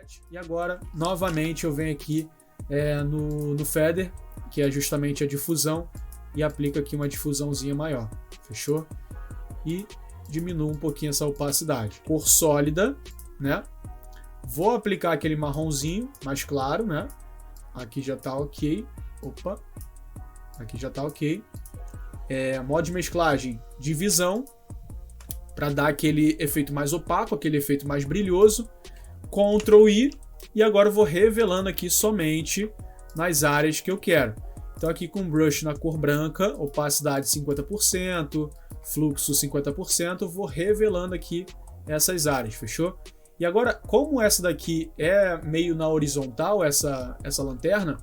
opacidade. E agora, novamente, eu venho aqui no Feather, que é justamente a difusão, e aplico aqui uma difusãozinha maior. Fechou? E diminuo um pouquinho essa opacidade. Cor sólida, né? Vou aplicar aquele marronzinho mais claro, né? Aqui já tá ok. Opa! Aqui já tá ok. Modo de mesclagem, divisão, para dar aquele efeito mais opaco, aquele efeito mais brilhoso. Ctrl I, e agora eu vou revelando aqui somente nas áreas que eu quero. Então aqui com brush na cor branca, opacidade 50%, fluxo 50%, eu vou revelando aqui essas áreas, fechou? E agora, como essa daqui é meio na horizontal, essa lanterna,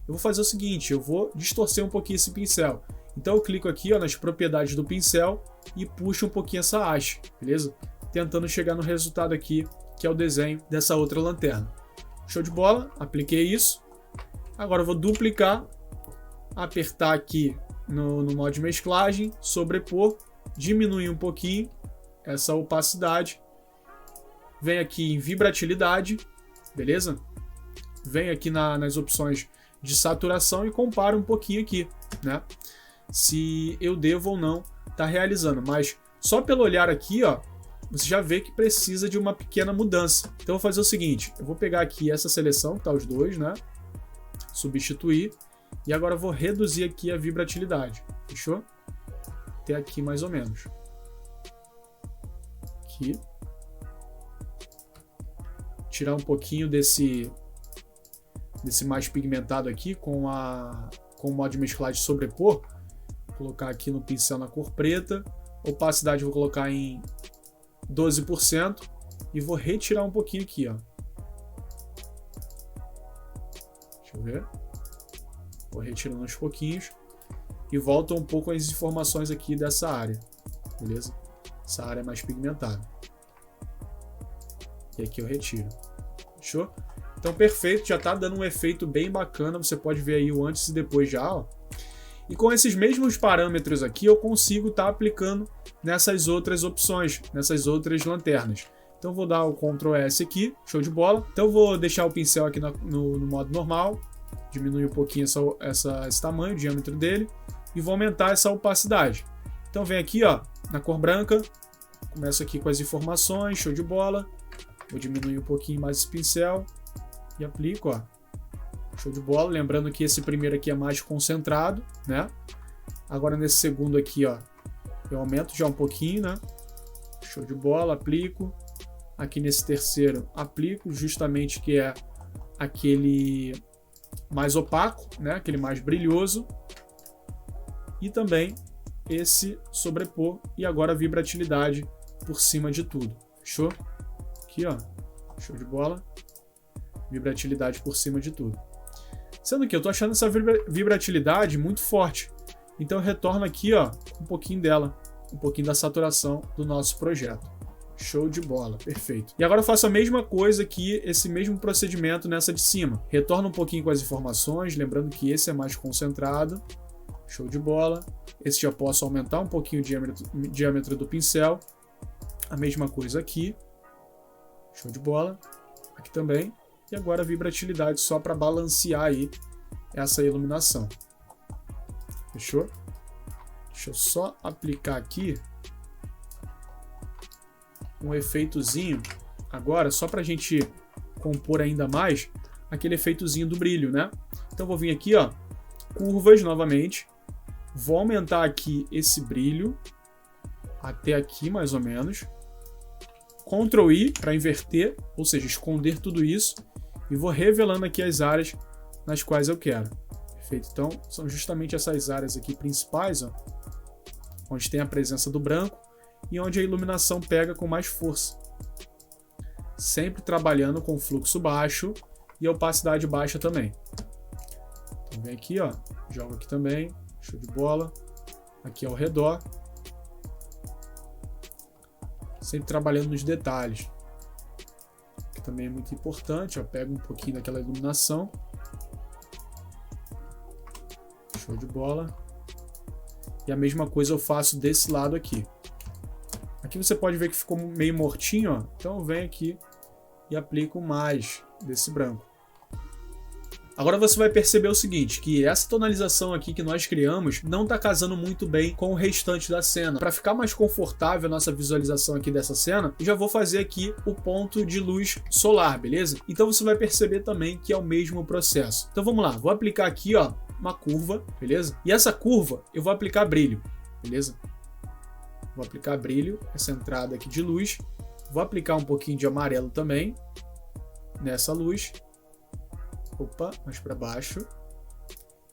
eu vou fazer o seguinte, eu vou distorcer um pouquinho esse pincel. Então eu clico aqui nas propriedades do pincel e puxo um pouquinho essa haste, beleza? Tentando chegar no resultado aqui, que é o desenho dessa outra lanterna. Show de bola, apliquei isso. Agora eu vou duplicar, apertar aqui no modo de mesclagem, sobrepor, diminuir um pouquinho essa opacidade. Venho aqui em vibratilidade, beleza? Venho aqui nas opções de saturação e comparo um pouquinho aqui, né? Se eu devo ou não estar realizando, mas só pelo olhar aqui, ó, você já vê que precisa de uma pequena mudança. Então eu vou fazer o seguinte, eu vou pegar aqui essa seleção, que tá os dois, né? Substituir, e agora eu vou reduzir aqui a vibratilidade, fechou? Até aqui mais ou menos. Aqui. Tirar um pouquinho desse mais pigmentado aqui com o modo de mesclagem sobrepor. Vou colocar aqui no pincel na cor preta. Opacidade vou colocar em 12% e vou retirar um pouquinho aqui, ó. Deixa eu ver. Vou retirando aos pouquinhos e volto um pouco as informações aqui dessa área, beleza? Essa área é mais pigmentada. E aqui eu retiro. Fechou? Então perfeito, já tá dando um efeito bem bacana, você pode ver aí o antes e depois já, ó. E com esses mesmos parâmetros aqui eu consigo estar aplicando nessas outras opções, nessas outras lanternas. Então vou dar o Ctrl S aqui, show de bola. Então vou deixar o pincel aqui no modo normal, diminuir um pouquinho esse tamanho, o diâmetro dele, e vou aumentar essa opacidade. Então vem aqui, ó, na cor branca, começo aqui com as informações, show de bola. Vou diminuir um pouquinho mais esse pincel e aplico, ó. Show de bola. Lembrando que esse primeiro aqui é mais concentrado, né? Agora nesse segundo aqui, ó, eu aumento já um pouquinho, né? Show de bola, aplico. Aqui nesse terceiro, aplico justamente que é aquele mais opaco, né? Aquele mais brilhoso. E também esse sobrepor e agora a vibratilidade por cima de tudo. Fechou? Aqui, ó. Show de bola. Vibratilidade por cima de tudo. Sendo que eu tô achando essa vibratilidade muito forte. Então eu retorno aqui, ó, um pouquinho dela, um pouquinho da saturação do nosso projeto. Show de bola, perfeito. E agora eu faço a mesma coisa aqui, esse mesmo procedimento nessa de cima. Retorno um pouquinho com as informações, lembrando que esse é mais concentrado. Show de bola. Esse já posso aumentar um pouquinho o diâmetro do pincel. A mesma coisa aqui. Show de bola. Aqui também. E agora a vibratilidade só para balancear aí essa iluminação. Fechou? Deixa eu só aplicar aqui um efeitozinho agora, só para a gente compor ainda mais aquele efeitozinho do brilho, né? Então vou vir aqui, ó, curvas novamente, vou aumentar aqui esse brilho até aqui mais ou menos, Ctrl I para inverter, ou seja, esconder tudo isso, e vou revelando aqui as áreas nas quais eu quero. Perfeito? Então são justamente essas áreas aqui principais, ó, onde tem a presença do branco e onde a iluminação pega com mais força. Sempre trabalhando com fluxo baixo e opacidade baixa também. Então vem aqui, ó, jogo aqui também, show de bola. Aqui ao redor. Sempre trabalhando nos detalhes. Que também é muito importante, ó, pega um pouquinho daquela iluminação. Show de bola. E a mesma coisa eu faço desse lado aqui. Aqui você pode ver que ficou meio mortinho, ó. Então eu venho aqui e aplico mais desse branco. Agora você vai perceber o seguinte, que essa tonalização aqui que nós criamos não está casando muito bem com o restante da cena. Para ficar mais confortável a nossa visualização aqui dessa cena, eu já vou fazer aqui o ponto de luz solar, beleza? Então você vai perceber também que é o mesmo processo. Então vamos lá, vou aplicar aqui ó, uma curva, beleza? E essa curva eu vou aplicar brilho, beleza? Vou aplicar brilho, essa entrada aqui de luz. Vou aplicar um pouquinho de amarelo também nessa luz. Opa, mais para baixo.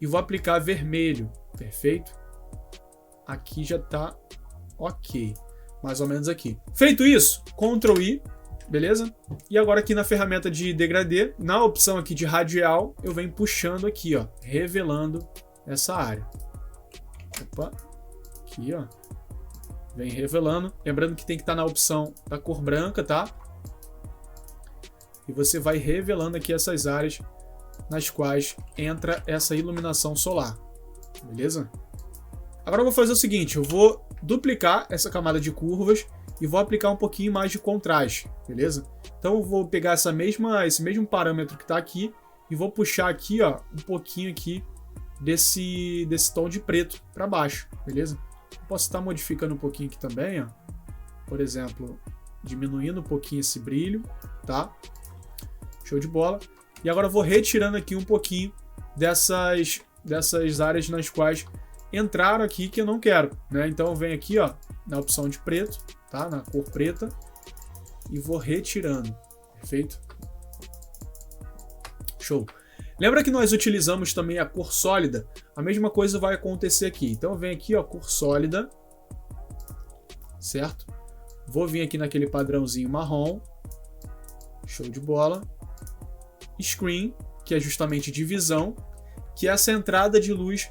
E vou aplicar vermelho, perfeito? Aqui já tá ok, mais ou menos aqui. Feito isso, Ctrl I, beleza? E agora aqui na ferramenta de degradê, na opção aqui de radial, eu venho puxando aqui, ó, revelando essa área. Opa, aqui, ó. Vem revelando. Lembrando que tem que estar na opção da cor branca, tá? E você vai revelando aqui essas áreas nas quais entra essa iluminação solar, beleza? Agora eu vou fazer o seguinte, eu vou duplicar essa camada de curvas e vou aplicar um pouquinho mais de contraste, beleza? Então eu vou pegar esse mesmo parâmetro que está aqui e vou puxar aqui, ó, um pouquinho aqui desse tom de preto para baixo, beleza? Eu posso estar modificando um pouquinho aqui também, ó. Por exemplo, diminuindo um pouquinho esse brilho, tá? Show de bola. E agora eu vou retirando aqui um pouquinho dessas áreas nas quais entraram aqui que eu não quero, né? Então eu venho aqui, ó, na opção de preto, tá? Na cor preta e vou retirando, perfeito? Show. Lembra que nós utilizamos também a cor sólida? A mesma coisa vai acontecer aqui. Então eu venho aqui, ó, cor sólida, certo? Vou vir aqui naquele padrãozinho marrom, show de bola. Screen, que é justamente divisão, que é essa entrada de luz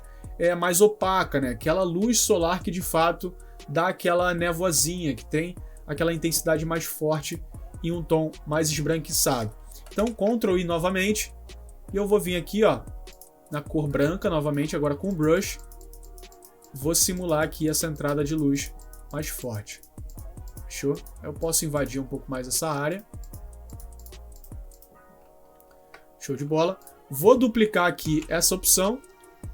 mais opaca, né? Aquela luz solar que de fato dá aquela névoazinha, que tem aquela intensidade mais forte e um tom mais esbranquiçado. Então Ctrl I novamente, e eu vou vir aqui, ó, na cor branca novamente, agora com o brush, vou simular aqui essa entrada de luz mais forte. Fechou? Eu posso invadir um pouco mais essa área. Show de bola. Vou duplicar aqui essa opção,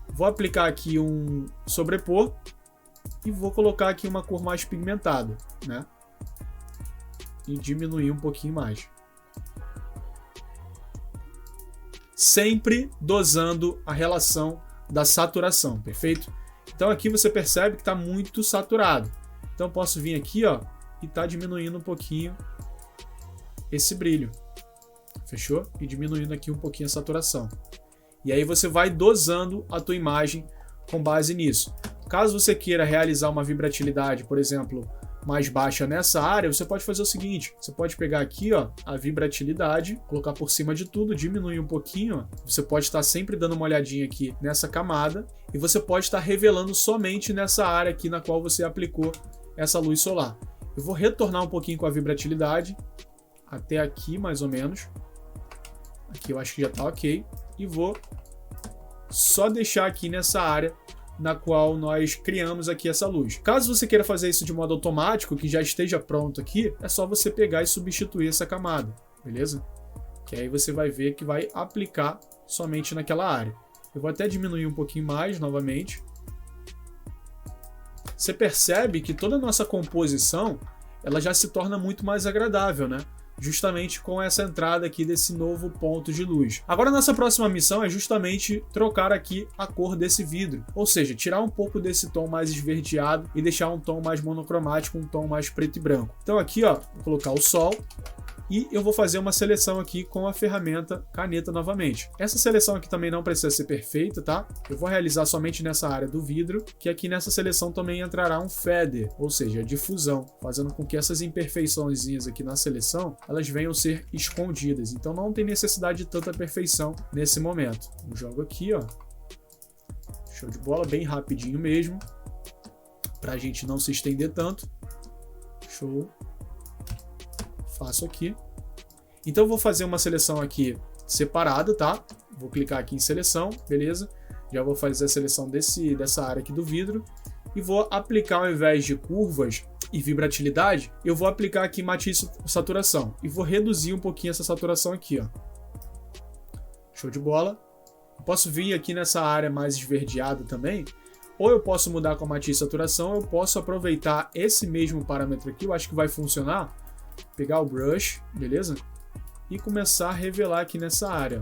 vou aplicar aqui um sobrepor e vou colocar aqui uma cor mais pigmentada, né? E diminuir um pouquinho mais. Sempre dosando a relação da saturação, perfeito? Então aqui você percebe que está muito saturado. Então eu posso vir aqui, ó, e tá diminuindo um pouquinho esse brilho. Fechou? E diminuindo aqui um pouquinho a saturação. E aí você vai dosando a tua imagem com base nisso. Caso você queira realizar uma vibratilidade, por exemplo, mais baixa nessa área, você pode fazer o seguinte, você pode pegar aqui, ó, a vibratilidade, colocar por cima de tudo, diminuir um pouquinho, ó. Você pode estar sempre dando uma olhadinha aqui nessa camada e você pode estar revelando somente nessa área aqui na qual você aplicou essa luz solar. Eu vou retornar um pouquinho com a vibratilidade, até aqui mais ou menos. Aqui eu acho que já está ok. E vou só deixar aqui nessa área na qual nós criamos aqui essa luz. Caso você queira fazer isso de modo automático, que já esteja pronto aqui, é só você pegar e substituir essa camada, beleza? Que aí você vai ver que vai aplicar somente naquela área. Eu vou até diminuir um pouquinho mais novamente. Você percebe que toda a nossa composição ela já se torna muito mais agradável, né? Justamente com essa entrada aqui desse novo ponto de luz. Agora nossa próxima missão é justamente trocar aqui a cor desse vidro, ou seja, tirar um pouco desse tom mais esverdeado e deixar um tom mais monocromático, um tom mais preto e branco. Então aqui, ó, vou colocar o sol e eu vou fazer uma seleção aqui com a ferramenta caneta novamente. Essa seleção aqui também não precisa ser perfeita, tá? Eu vou realizar somente nessa área do vidro, que aqui nessa seleção também entrará um feather, ou seja, difusão, fazendo com que essas imperfeiçõezinhas aqui na seleção, elas venham ser escondidas. Então não tem necessidade de tanta perfeição nesse momento. Eu jogo aqui, ó. Show de bola, bem rapidinho mesmo, pra gente não se estender tanto. Show. Faço aqui. Então eu vou fazer uma seleção aqui separada, tá? Vou clicar aqui em seleção, beleza? Já vou fazer a seleção dessa área aqui do vidro e vou aplicar, ao invés de curvas, e vibratilidade, eu vou aplicar aqui matiz saturação e vou reduzir um pouquinho essa saturação aqui, ó. Show de bola. Eu posso vir aqui nessa área mais esverdeada também, ou eu posso mudar com a matiz saturação, eu posso aproveitar esse mesmo parâmetro aqui, eu acho que vai funcionar, pegar o brush, beleza? E começar a revelar aqui nessa área.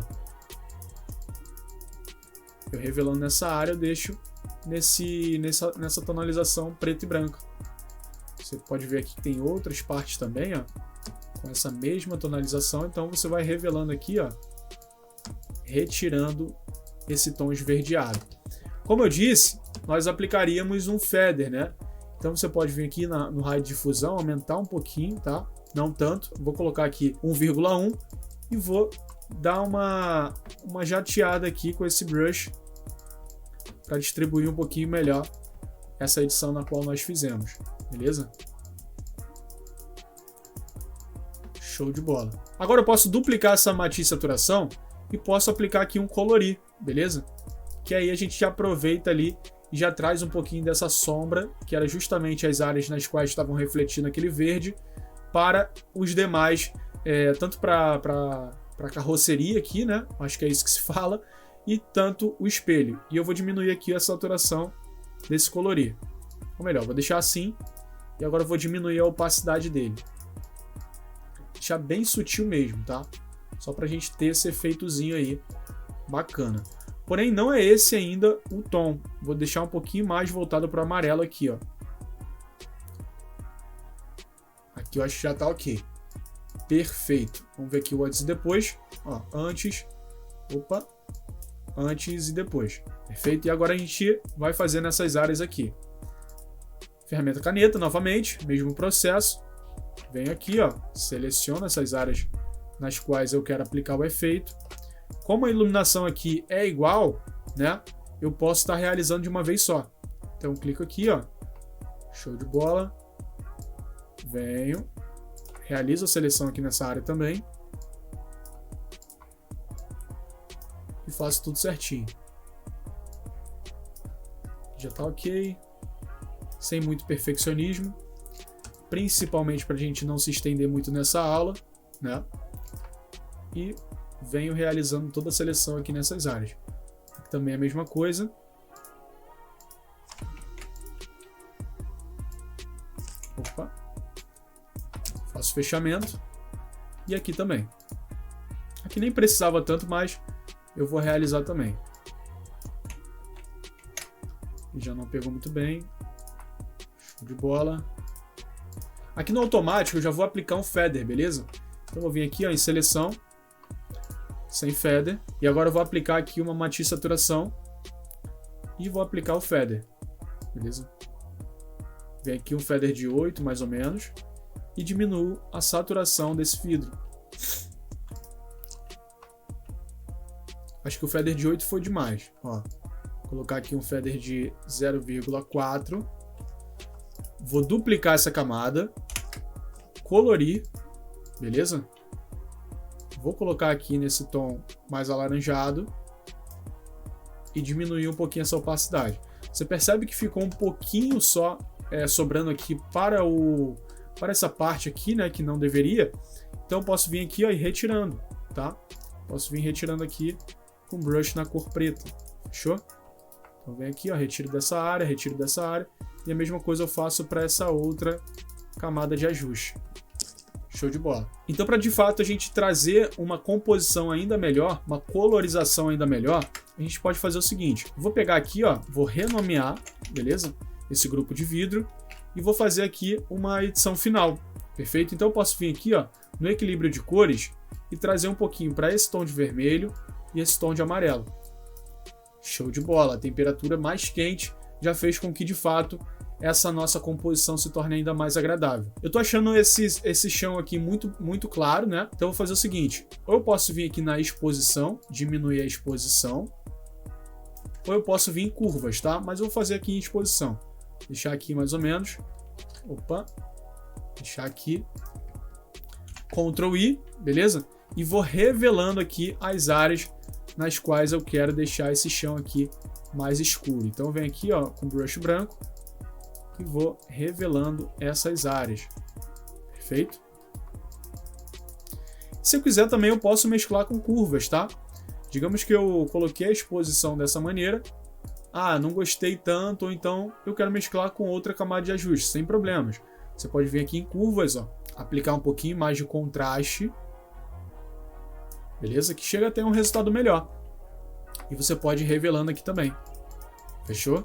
Eu revelando nessa área, eu deixo nessa tonalização preto e branco. Você pode ver aqui que tem outras partes também, ó, com essa mesma tonalização, então você vai revelando aqui, ó, retirando esse tom esverdeado. Como eu disse, nós aplicaríamos um feather, né? Então você pode vir aqui no raio de difusão, aumentar um pouquinho, tá? Não tanto. Vou colocar aqui 1,1 e vou dar uma jateada aqui com esse brush para distribuir um pouquinho melhor essa edição na qual nós fizemos, beleza? Show de bola. Agora eu posso duplicar essa matiz saturação e posso aplicar aqui um colorir, beleza? Que aí a gente já aproveita ali e já traz um pouquinho dessa sombra, que era justamente as áreas nas quais estavam refletindo aquele verde, para os demais, tanto para a carroceria aqui, né? Acho que é isso que se fala, e tanto o espelho. E eu vou diminuir aqui a saturação desse colorir. Ou melhor, vou deixar assim, e agora eu vou diminuir a opacidade dele. Deixar bem sutil mesmo, tá? Só pra gente ter esse efeitozinho aí bacana. Porém, não é esse ainda o tom. Vou deixar um pouquinho mais voltado para o amarelo aqui, ó. Aqui eu acho que já tá ok. Perfeito. Vamos ver aqui o antes e depois. Ó, antes. Opa. Antes e depois. Perfeito. E agora a gente vai fazer nessas áreas aqui. Ferramenta caneta, novamente. Mesmo processo. Venho aqui, ó. Seleciono essas áreas nas quais eu quero aplicar o efeito. Como a iluminação aqui é igual, né? Eu posso estar realizando de uma vez só. Então, clico aqui, ó. Show de bola. Venho. Realizo a seleção aqui nessa área também. E faço tudo certinho. Já tá ok. Sem muito perfeccionismo. Principalmente para a gente não se estender muito nessa aula, né? E venho realizando toda a seleção aqui nessas áreas. Aqui também é a mesma coisa. Opa. Faço fechamento. E aqui também. Aqui nem precisava tanto, mas eu vou realizar também. E já não pegou muito bem. Show de bola. Aqui no automático eu já vou aplicar um feather, beleza? Então eu vou vir aqui, ó, em seleção. Sem feather. E agora eu vou aplicar aqui uma matiz saturação. E vou aplicar o feather. Beleza? Vem aqui um feather de 8, mais ou menos. E diminuo a saturação desse vidro. Acho que o feather de 8 foi demais. Ó, vou colocar aqui um feather de 0,4. Vou duplicar essa camada. Colorir. Beleza? Vou colocar aqui nesse tom mais alaranjado e diminuir um pouquinho essa opacidade. Você percebe que ficou um pouquinho só sobrando aqui para essa parte aqui, né, que não deveria. Então eu posso vir aqui, ó, e retirando, tá? Posso vir retirando aqui com brush na cor preta. Fechou? Então vem aqui, ó, retiro dessa área e a mesma coisa eu faço para essa outra camada de ajuste. Show de bola. Então, para de fato a gente trazer uma composição ainda melhor, uma colorização ainda melhor, a gente pode fazer o seguinte. Vou pegar aqui, ó, vou renomear, beleza? Esse grupo de vidro e vou fazer aqui uma edição final. Perfeito? Então eu posso vir aqui, ó, no equilíbrio de cores e trazer um pouquinho para esse tom de vermelho e esse tom de amarelo. Show de bola. A temperatura mais quente já fez com que de fato essa nossa composição se torne ainda mais agradável. Eu tô achando esse chão aqui muito claro, né? Então eu vou fazer o seguinte, ou eu posso vir aqui na exposição, diminuir a exposição, ou eu posso vir em curvas, tá? Mas eu vou fazer aqui em exposição. Deixar aqui mais ou menos. Opa. Deixar aqui. Ctrl I, beleza? E vou revelando aqui as áreas nas quais eu quero deixar esse chão aqui mais escuro. Então eu venho aqui, ó, com brush branco. e vou revelando essas áreas. Perfeito? Se eu quiser também eu posso mesclar com curvas, tá? Digamos que eu coloquei a exposição dessa maneira. Ah, não gostei tanto, ou então eu quero mesclar com outra camada de ajuste, sem problemas. Você pode vir aqui em curvas, ó, aplicar um pouquinho mais de contraste. Beleza? Que chega a ter um resultado melhor. E você pode ir revelando aqui também. Fechou?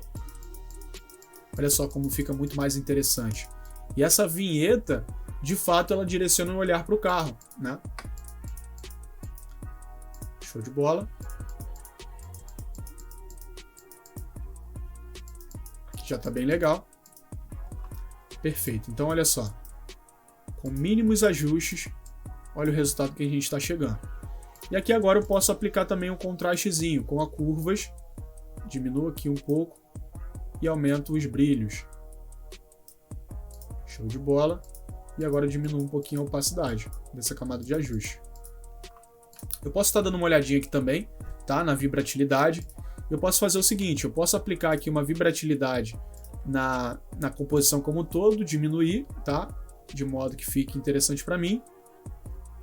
Olha só como fica muito mais interessante. E essa vinheta, de fato, ela direciona o olhar para o carro, né? Show de bola. Aqui já está bem legal. Perfeito. Então, olha só. Com mínimos ajustes, olha o resultado que a gente está chegando. E aqui agora eu posso aplicar também um contrastezinho com as curvas. Diminuo aqui um pouco e aumento os brilhos. Show de bola. E agora eu diminuo um pouquinho a opacidade dessa camada de ajuste. Eu posso estar dando uma olhadinha aqui também, tá? Na vibratilidade. Eu posso fazer o seguinte, eu posso aplicar aqui uma vibratilidade na composição como um todo, diminuir, tá? De modo que fique interessante para mim.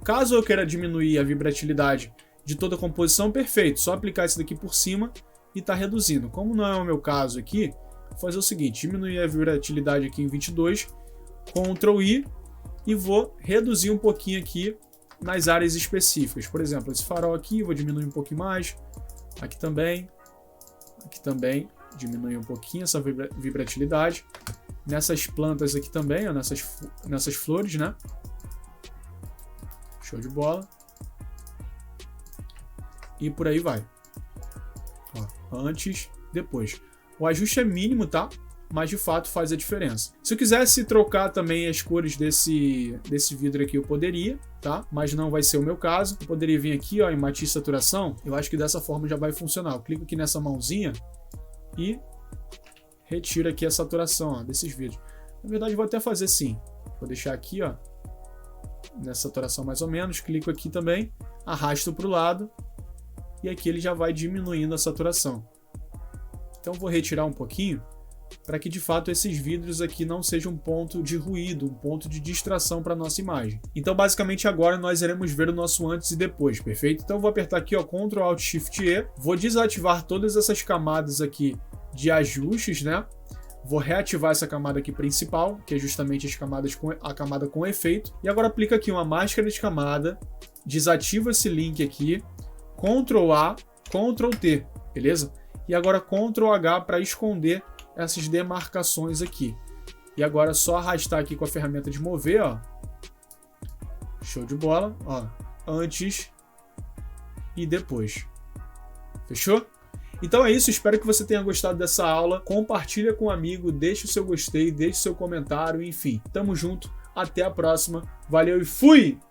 Caso eu queira diminuir a vibratilidade de toda a composição, perfeito. Só aplicar isso daqui por cima e tá reduzindo. Como não é o meu caso aqui, vou fazer o seguinte, diminuir a vibratilidade aqui em 22, Ctrl I, e vou reduzir um pouquinho aqui nas áreas específicas. Por exemplo, esse farol aqui, vou diminuir um pouquinho mais. Aqui também, diminuir um pouquinho essa vibratilidade. Nessas plantas aqui também, ó, nessas flores, né? Show de bola. E por aí vai. Ó, antes, depois. O ajuste é mínimo, tá? Mas de fato faz a diferença. Se eu quisesse trocar também as cores desse vidro aqui, eu poderia, tá? Mas não vai ser o meu caso. Eu poderia vir aqui, ó, em matiz saturação. Eu acho que dessa forma já vai funcionar. Eu clico aqui nessa mãozinha e retiro aqui a saturação, ó, desses vidros. Na verdade, eu vou até fazer sim. Vou deixar aqui, ó, nessa saturação mais ou menos. Clico aqui também, arrasto para o lado e aqui ele já vai diminuindo a saturação. Então vou retirar um pouquinho para que de fato esses vidros aqui não sejam um ponto de ruído, um ponto de distração para a nossa imagem. Então basicamente agora nós iremos ver o nosso antes e depois, perfeito? Então eu vou apertar aqui, ó, Ctrl Alt Shift E, vou desativar todas essas camadas aqui de ajustes, né? Vou reativar essa camada aqui principal, que é justamente a camada com efeito, e agora aplica aqui uma máscara de camada, desativa esse link aqui, Ctrl A, Ctrl T, beleza? E agora Ctrl H para esconder essas demarcações aqui. E agora é só arrastar aqui com a ferramenta de mover, ó. Show de bola, ó. Antes e depois. Fechou? Então é isso, espero que você tenha gostado dessa aula. Compartilha com um amigo, deixe o seu gostei, deixe o seu comentário, enfim. Tamo junto, até a próxima. Valeu e fui!